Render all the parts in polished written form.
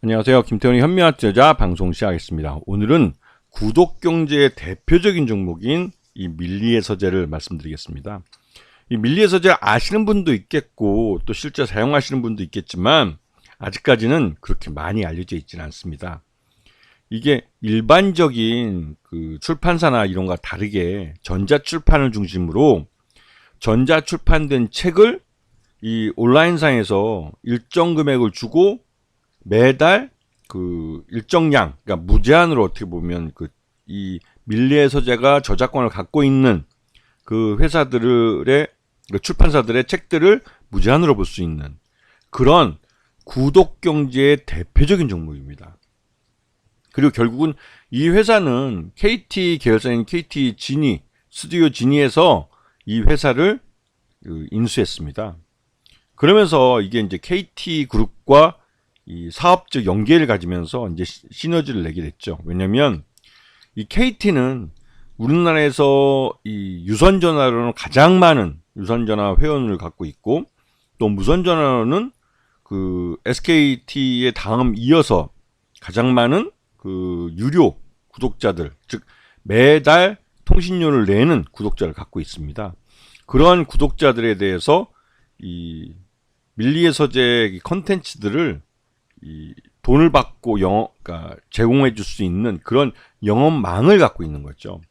안녕하세요. 김태훈의 현미아트여자 방송 시작하겠습니다. 오늘은 구독경제의 대표적인 종목인 이 밀리의 서재를 말씀드리겠습니다. 이 밀리의 서재 아시는 분도 있겠고 또 실제 사용하시는 분도 있겠지만 아직까지는 그렇게 많이 알려져 있지는 않습니다. 이게 일반적인 그 출판사나 이런 거와 다르게 전자출판을 중심으로 전자출판된 책을 이 온라인상에서 일정 금액을 주고 매달 그 일정량, 그러니까 무제한으로 어떻게 보면 이 밀리의 서재가 저작권을 갖고 있는 그 회사들의 그 출판사들의 책들을 무제한으로 볼 수 있는 그런 구독 경제의 대표적인 종목입니다. 그리고 결국은 이 회사는 KT 계열사인 KT 지니, 스튜디오 지니에서 이 회사를 인수했습니다. 그러면서 이게 이제 KT 그룹과 이 사업적 연계를 가지면서 이제 시너지를 내게 됐죠. 왜냐면 이 KT는 우리나라에서 이 유선전화로는 가장 많은 유선전화 회원을 갖고 있고 또 무선전화로는 그 SKT의 다음 이어서 가장 많은 그 유료 구독자들, 즉 매달 통신료를 내는 구독자를 갖고 있습니다. 그러한 구독자들에 대해서 이 밀리의 서재 컨텐츠들을 이 돈을 받고 그러니까 제공해 줄 수 있는 그런 영업망을 갖고 있는 거죠.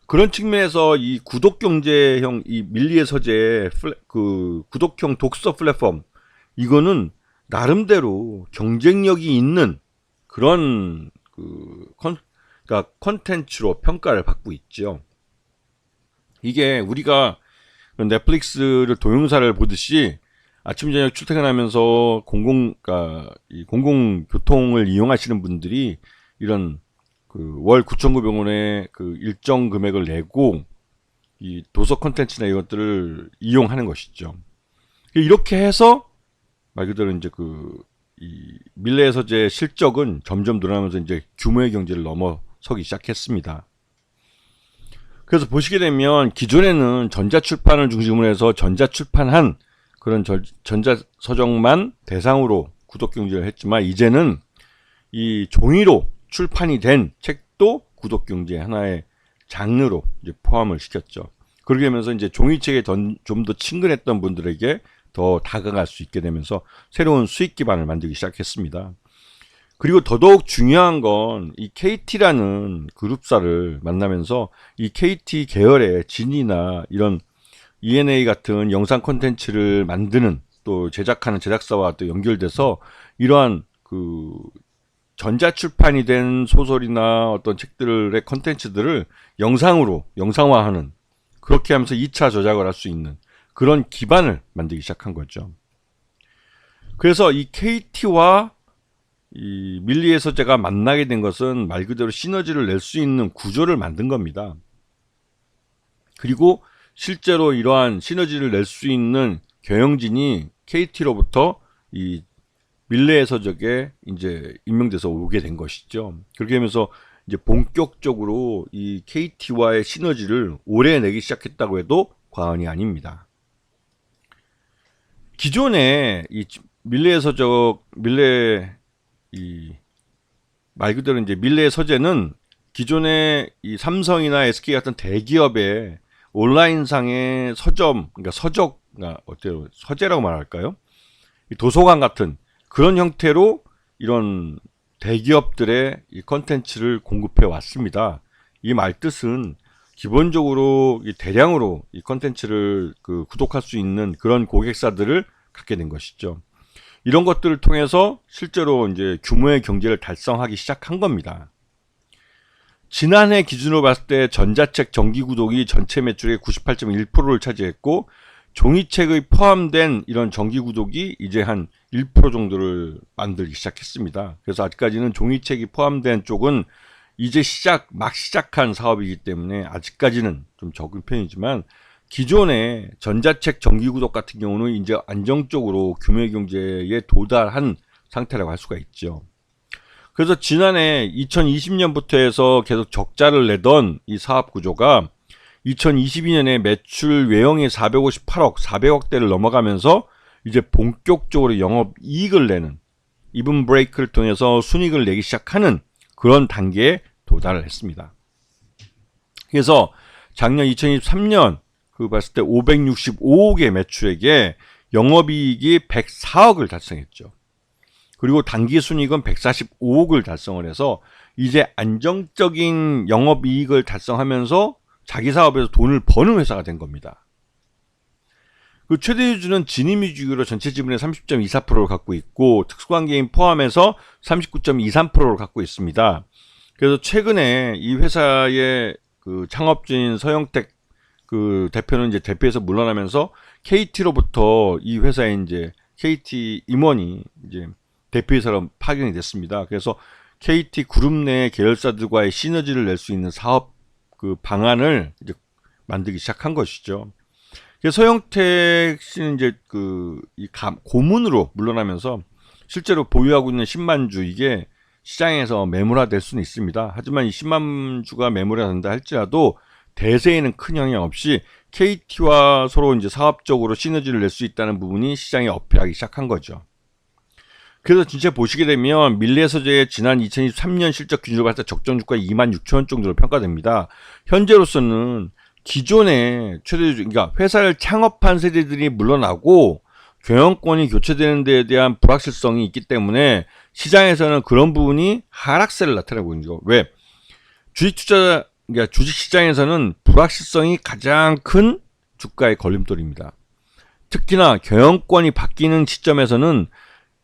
그런 측면에서 이 구독경제형 이 밀리의 서재 그 구독형 독서 플랫폼 이거는 나름대로 경쟁력이 있는 그런 그러니까 컨텐츠로 평가를 받고 있죠. 이게 우리가 넷플릭스를 동영상을 보듯이 아침 저녁 출퇴근하면서 이 공공교통을 이용하시는 분들이 이런 그 월 9,900원의 그 일정 금액을 내고 이 도서 콘텐츠나 이것들을 이용하는 것이죠. 이렇게 해서 말 그대로 이제 이 밀리의 서재 실적은 점점 늘어나면서 이제 규모의 경제를 넘어서기 시작했습니다. 그래서 보시게 되면 기존에는 전자출판을 중심으로 해서 전자출판한 그런 전자서적만 대상으로 구독경제를 했지만 이제는 이 종이로 출판이 된 책도 구독경제 하나의 장르로 이제 포함을 시켰죠. 그렇게 되면서 이제 종이책에 좀 더 친근했던 분들에게 더 다가갈 수 있게 되면서 새로운 수익 기반을 만들기 시작했습니다. 그리고 더더욱 중요한 건 이 KT라는 그룹사를 만나면서 이 KT 계열의 진이나 이런 ENA 같은 영상 콘텐츠를 만드는 또 제작하는 제작사와 또 연결돼서 이러한 그 전자출판이 된 소설이나 어떤 책들의 콘텐츠들을 영상화하는 그렇게 하면서 2차 저작을 할 수 있는 그런 기반을 만들기 시작한 거죠. 그래서 이 KT와 이 밀리의 서재가 만나게 된 것은 말 그대로 시너지를 낼 수 있는 구조를 만든 겁니다. 그리고 실제로 이러한 시너지를 낼 수 있는 경영진이 KT로부터 이 밀리의 서적에 이제 임명돼서 오게 된 것이죠. 그렇게 하면서 이제 본격적으로 이 KT와의 시너지를 오래 내기 시작했다고 해도 과언이 아닙니다. 기존에 이 밀리의 서적, 말 그대로 이제 밀리의 서재는 기존에 이 삼성이나 SK 같은 대기업의 온라인상의 서점, 그러니까 어때요? 서재라고 말할까요? 이 도서관 같은 그런 형태로 이런 대기업들의 이 컨텐츠를 공급해 왔습니다. 이 말뜻은 기본적으로 이 대량으로 이 컨텐츠를 구독할 수 있는 그런 고객사들을 갖게 된 것이죠. 이런 것들을 통해서 실제로 이제 규모의 경제를 달성하기 시작한 겁니다. 지난해 기준으로 봤을 때 전자책 정기 구독이 전체 매출의 98.1%를 차지했고 종이책의 포함된 이런 정기 구독이 이제 한 1% 정도를 만들기 시작했습니다. 그래서 아직까지는 종이책이 포함된 쪽은 이제 막 시작한 사업이기 때문에 아직까지는 좀 적은 편이지만 기존의 전자책 정기 구독 같은 경우는 이제 안정적으로 규모의 경제에 도달한 상태라고 할 수가 있죠. 그래서 지난해 2020년부터 해서 계속 적자를 내던 이 사업 구조가 2022년에 매출 외형이 458억, 400억대를 넘어가면서 이제 본격적으로 영업 이익을 내는 이븐 브레이크를 통해서 순이익을 내기 시작하는 그런 단계에 도달을 했습니다. 그래서 작년 2023년 그 봤을 때 565억의 매출액에 영업이익이 104억을 달성했죠. 그리고 단기 순이익은 145억을 달성을 해서 이제 안정적인 영업이익을 달성하면서 자기 사업에서 돈을 버는 회사가 된 겁니다. 그 최대주주는 진입주주로 전체 지분의 30.24%를 갖고 있고 특수관계인 포함해서 39.23%를 갖고 있습니다. 그래서 최근에 이 회사의 그 창업주인 서영택 그 대표는 이제 대표에서 물러나면서 KT로부터 이 회사에 이제 KT 임원이 이제 대표이사로 파견이 됐습니다. 그래서 KT 그룹 내 계열사들과의 시너지를 낼 수 있는 사업 그 방안을 이제 만들기 시작한 것이죠. 그래서 서영택 씨는 이제 고문으로 물러나면서 실제로 보유하고 있는 10만 주 이게 시장에서 매물화될 수는 있습니다. 하지만 이 10만 주가 매물화된다 할지라도 대세에는 큰 영향 없이 KT와 서로 이제 사업적으로 시너지를 낼 수 있다는 부분이 시장에 어필하기 시작한 거죠. 그래서 진짜 보시게 되면 밀레서재의 지난 2023년 실적 기준으로 봤을 때 적정 주가 26,000원 정도로 평가됩니다. 현재로서는 기존의 최대주주, 그러니까 회사를 창업한 세대들이 물러나고 경영권이 교체되는 데에 대한 불확실성이 있기 때문에 시장에서는 그런 부분이 하락세를 나타내고 있는 거죠. 왜? 그러니까 주식시장에서는 불확실성이 가장 큰 주가의 걸림돌입니다. 특히나 경영권이 바뀌는 시점에서는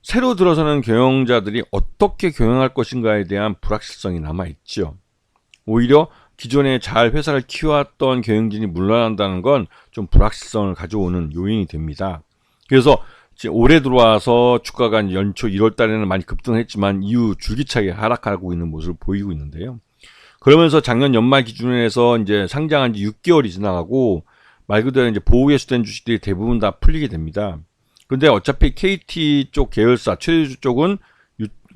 새로 들어서는 경영자들이 어떻게 경영할 것인가에 대한 불확실성이 남아있죠. 오히려 기존에 잘 회사를 키워왔던 경영진이 물러난다는 건 좀 불확실성을 가져오는 요인이 됩니다. 그래서 올해 들어와서 주가가 연초 1월 달에는 많이 급등했지만 이후 줄기차게 하락하고 있는 모습을 보이고 있는데요. 그러면서 작년 연말 기준으로 해서 이제 상장한 지 6개월이 지나가고 말 그대로 이제 보호예수된 주식들이 대부분 다 풀리게 됩니다. 그런데 어차피 KT 쪽 계열사 최대주 쪽은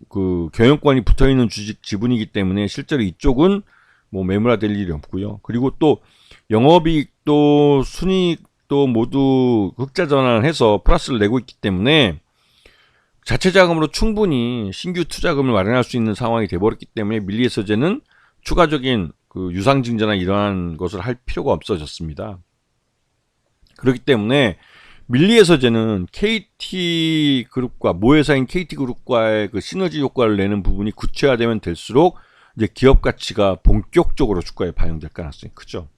그 경영권이 붙어 있는 주식 지분이기 때문에 실제로 이쪽은 뭐 매물화될 일이 없고요. 그리고 또 영업이익도 순이익도 모두 흑자 전환해서 플러스를 내고 있기 때문에 자체 자금으로 충분히 신규 투자금을 마련할 수 있는 상황이 돼버렸기 때문에 밀리에서재는 추가적인 그 유상증자나 이러한 것을 할 필요가 없어졌습니다. 그렇기 때문에 밀리에서재는 KT그룹과 모회사인 KT그룹과의 그 시너지 효과를 내는 부분이 구체화되면 될수록 이제 기업 가치가 본격적으로 주가에 반영될 가능성이 크죠.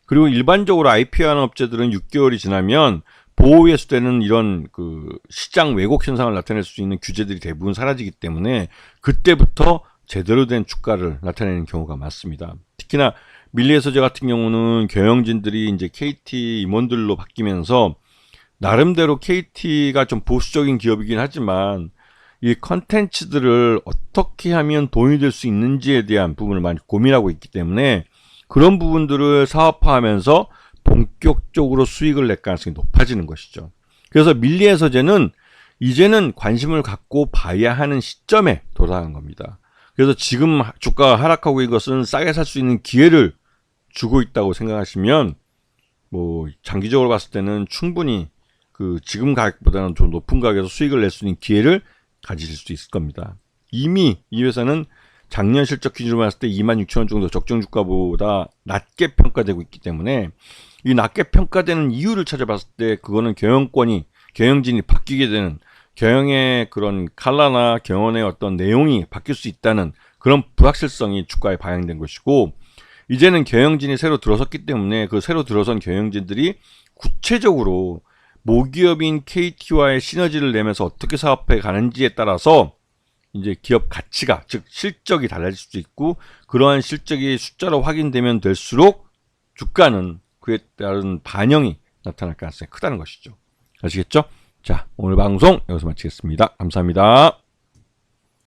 그리고 일반적으로 IPO하는 업체들은 6개월이 지나면 보호예수되는 이런 그 시장 왜곡 현상을 나타낼 수 있는 규제들이 대부분 사라지기 때문에 그때부터 제대로 된 주가를 나타내는 경우가 많습니다. 특히나 밀리에서재 같은 경우는 경영진들이 이제 KT 임원들로 바뀌면서 나름대로 KT가 좀 보수적인 기업이긴 하지만 이 컨텐츠들을 어떻게 하면 돈이 될 수 있는지에 대한 부분을 많이 고민하고 있기 때문에 그런 부분들을 사업화하면서 본격적으로 수익을 낼 가능성이 높아지는 것이죠. 그래서 밀리에서재는 이제는 관심을 갖고 봐야 하는 시점에 도달한 겁니다. 그래서 지금 주가가 하락하고 있는 것은 싸게 살 수 있는 기회를 주고 있다고 생각하시면 뭐 장기적으로 봤을 때는 충분히 그 지금 가격보다는 좀 높은 가격에서 수익을 낼 수 있는 기회를 가지실 수 있을 겁니다. 이미 이 회사는 작년 실적 기준으로 봤을 때 26,000원 정도 적정 주가보다 낮게 평가되고 있기 때문에 이 낮게 평가되는 이유를 찾아봤을 때 그거는 경영진이 바뀌게 되는 경영의 그런 칼라나 경영의 어떤 내용이 바뀔 수 있다는 그런 불확실성이 주가에 반영된 것이고 이제는 경영진이 새로 들어섰기 때문에 그 새로 들어선 경영진들이 구체적으로 모기업인 KT와의 시너지를 내면서 어떻게 사업해 가는지에 따라서 이제 기업 가치가 즉 실적이 달라질 수도 있고 그러한 실적이 숫자로 확인되면 될수록 주가는 그에 따른 반영이 나타날 가능성이 크다는 것이죠. 아시겠죠? 자, 오늘 방송 여기서 마치겠습니다. 감사합니다.